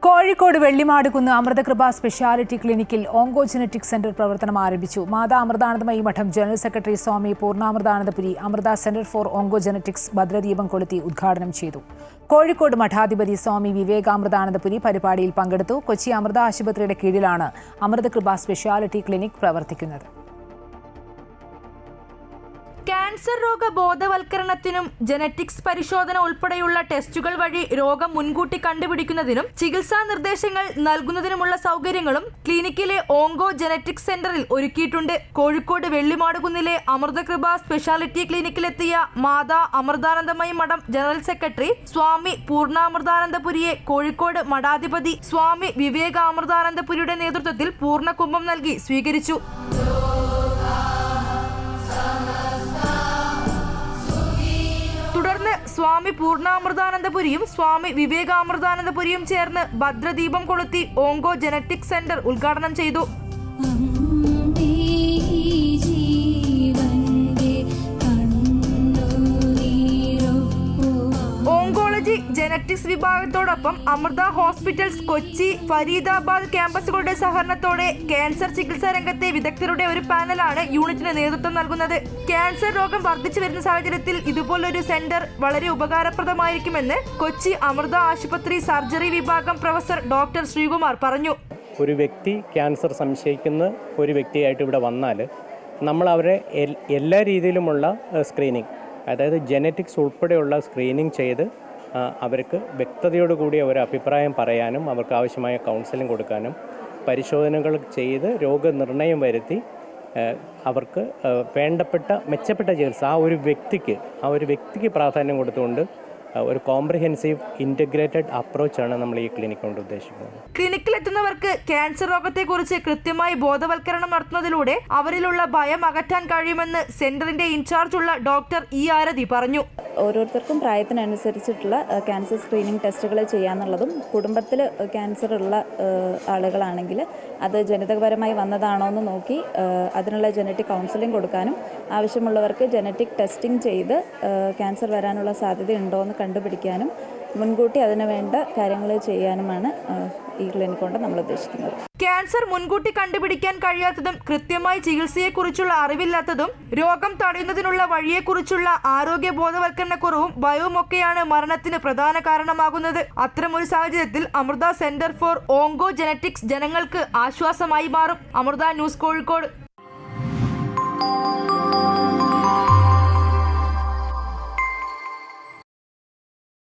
Kozhikode Vellimadukunnu Amritakripa speciality ക്ലിനിക്കിൽ ഓങ്കോജനറ്റിക് centre പ്രവർത്തനം ആരംഭിച്ചു. Mata Amritanandamayi Math general secretary Swami Purnamritanandapuri Amrita centre for oncogenetics ഭദ്രദീപം കൊളുത്തി ഉദ്ഘാടനം ചെയ്തു. കോഴിക്കോട് മഠാധിപതി സ്വാമി വിവേകാമൃതാനന്ദപുരി പരിപാടിയിൽ പങ്കെടുത്തു. കൊച്ചി അമൃത ആശുപത്രിയുടെ കീഴിലാണ് അമൃതകൃപ സ്പെഷ്യാലിറ്റി ക്ലിനിക് പ്രവർത്തിക്കുന്നത്. ക്യാൻസർ രോഗ ബോധവൽക്കരണത്തിനും ജനറ്റിക്സ് പരിശോധന ഉൾപ്പെടെയുള്ള ടെസ്റ്റുകൾ വഴി രോഗം മുൻകൂട്ടി കണ്ടുപിടിക്കുന്നതിനും ചികിത്സാ നിർദ്ദേശങ്ങൾ നൽകുന്നതിനുമുള്ള സൗകര്യങ്ങളും ക്ലിനിക്കിലെ ഓങ്കോ ജനറ്റിക്സ് സെന്ററിൽ ഒരുക്കിയിട്ടുണ്ട്. കോഴിക്കോട് വെള്ളിമാടുകുന്നിലെ അമൃതകൃപ സ്പെഷ്യാലിറ്റി ക്ലിനിക്കിലെത്തിയ മാതാ അമൃതാനന്ദമയി മഠം ജനറൽ സെക്രട്ടറി സ്വാമി പൂർണ്ണാമൃതാനന്ദപുരിയെ കോഴിക്കോട് മഠാധിപതി സ്വാമി വിവേകാമൃതാനന്ദപുരിയുടെ നേതൃത്വത്തിൽ പൂർണ്ണകുംഭം നൽകി സ്വീകരിച്ചു. തുടർന്ന് സ്വാമി പൂർണ്ണാമൃതാനന്ദപുരിയും സ്വാമി വിവേകാമൃതാനന്ദപുരിയും ചേർന്ന് ഭദ്രദീപം കൊളുത്തി ഓങ്കോ ജനറ്റിക് സെന്റർ ഉദ്ഘാടനം ചെയ്തു. ഓങ്കോളജി ജനറ്റിക്സ് വിഭാഗത്തോടൊപ്പം അമൃത ഹോസ്പിറ്റൽസ് കൊച്ചി, ഫരീദാബാദ് ക്യാമ്പസുകളുടെ സഹകരണത്തോടെ ക്യാൻസർ ചികിത്സാ രംഗത്തെ വിദഗ്ധരുടെ ഒരു പാനലാണ് യൂണിറ്റിന് നേതൃത്വം നൽകുന്നത്. ക്യാൻസർ രോഗം വർദ്ധിച്ചു വരുന്ന സാഹചര്യത്തിൽ ഇതുപോലൊരു സെന്റർ വളരെ ഉപകാരപ്രദമായിരിക്കുമെന്ന് കൊച്ചി അമൃത ആശുപത്രി സർജറി വിഭാഗം പ്രൊഫസർ ഡോക്ടർ ശ്രീകുമാർ പറഞ്ഞു. ഒരു വ്യക്തി ക്യാൻസർ സംശയിക്കുന്ന ഒരു വ്യക്തിയായിട്ട് ഇവിടെ വന്നാൽ നമ്മൾ അവരെ എല്ലാ രീതിയിലുമുള്ള സ്ക്രീനിങ്, അതായത് ജനറ്റിക്സ് ഉൾപ്പെടെയുള്ള സ്ക്രീനിങ് ചെയ്ത് അവർക്ക് വ്യക്തതയോടുകൂടി ഒരു അഭിപ്രായം പറയാനും അവർക്ക് ആവശ്യമായ കൗൺസിലിംഗ് കൊടുക്കാനും പരിശോധനകൾ ചെയ്ത് രോഗനിർണയം വരുത്തി അവർക്ക് വേണ്ടപ്പെട്ട മെച്ചപ്പെട്ട ചികിത്സ ആ ഒരു വ്യക്തിക്ക് പ്രാധാന്യം കൊടുത്തുകൊണ്ട് ഒരു കോംപ്രിഹെൻസീവ് ഇൻ്റഗ്രേറ്റഡ് അപ്രോച്ചാണ് നമ്മൾ ഈ ക്ലിനിക് കൊണ്ട് ഉദ്ദേശിക്കുന്നത്. ക്ലിനിക്കിലെത്തുന്നവർക്ക് ക്യാൻസർ രോഗത്തെക്കുറിച്ച് കൃത്യമായി ബോധവൽക്കരണം നടത്തുന്നതിലൂടെ അവരിലുള്ള ഭയം അകറ്റാൻ കഴിയുമെന്ന് സെന്ററിന്റെ ഇൻചാർജുള്ള ഡോക്ടർ ഇ ആരതി പറഞ്ഞു. ഓരോരുത്തർക്കും പ്രായത്തിനനുസരിച്ചിട്ടുള്ള ക്യാൻസർ സ്ക്രീനിങ് ടെസ്റ്റുകൾ ചെയ്യാന്നുള്ളതും കുടുംബത്തിൽ ക്യാൻസർ ഉള്ള ആളുകളാണെങ്കിൽ അത് ജനിതകപരമായി വന്നതാണോ എന്ന് നോക്കി അതിനുള്ള ജനറ്റിക് കൗൺസിലിംഗ് കൊടുക്കാനും ആവശ്യമുള്ളവർക്ക് ജനറ്റിക് ടെസ്റ്റിംഗ് ചെയ്ത് ക്യാൻസർ വരാനുള്ള സാധ്യതയുണ്ടോ എന്ന് കണ്ടുപിടിക്കാനും മുൻകൂട്ടി അതിന് വേണ്ട കാര്യങ്ങൾ ചെയ്യാനുമാണ് ഈ ക്ലിനിക് കൊണ്ട് നമ്മൾ ഉദ്ദേശിക്കുന്നത്. ക്യാൻസർ മുൻകൂട്ടി കണ്ടുപിടിക്കാൻ കഴിയാത്തതും കൃത്യമായി ചികിത്സയെക്കുറിച്ചുള്ള അറിവില്ലാത്തതും രോഗം തടയുന്നതിനുള്ള വഴിയെക്കുറിച്ചുള്ള ആരോഗ്യ ബോധവൽക്കരണക്കുറവും ഭയവുമൊക്കെയാണ് മരണത്തിന് പ്രധാന കാരണമാകുന്നത്. അത്തരമൊരു സാഹചര്യത്തിൽ Amrita centre for oncogenetics ജനങ്ങൾക്ക് ആശ്വാസമായി മാറും. അമൃത ന്യൂസ്, കോഴിക്കോട്.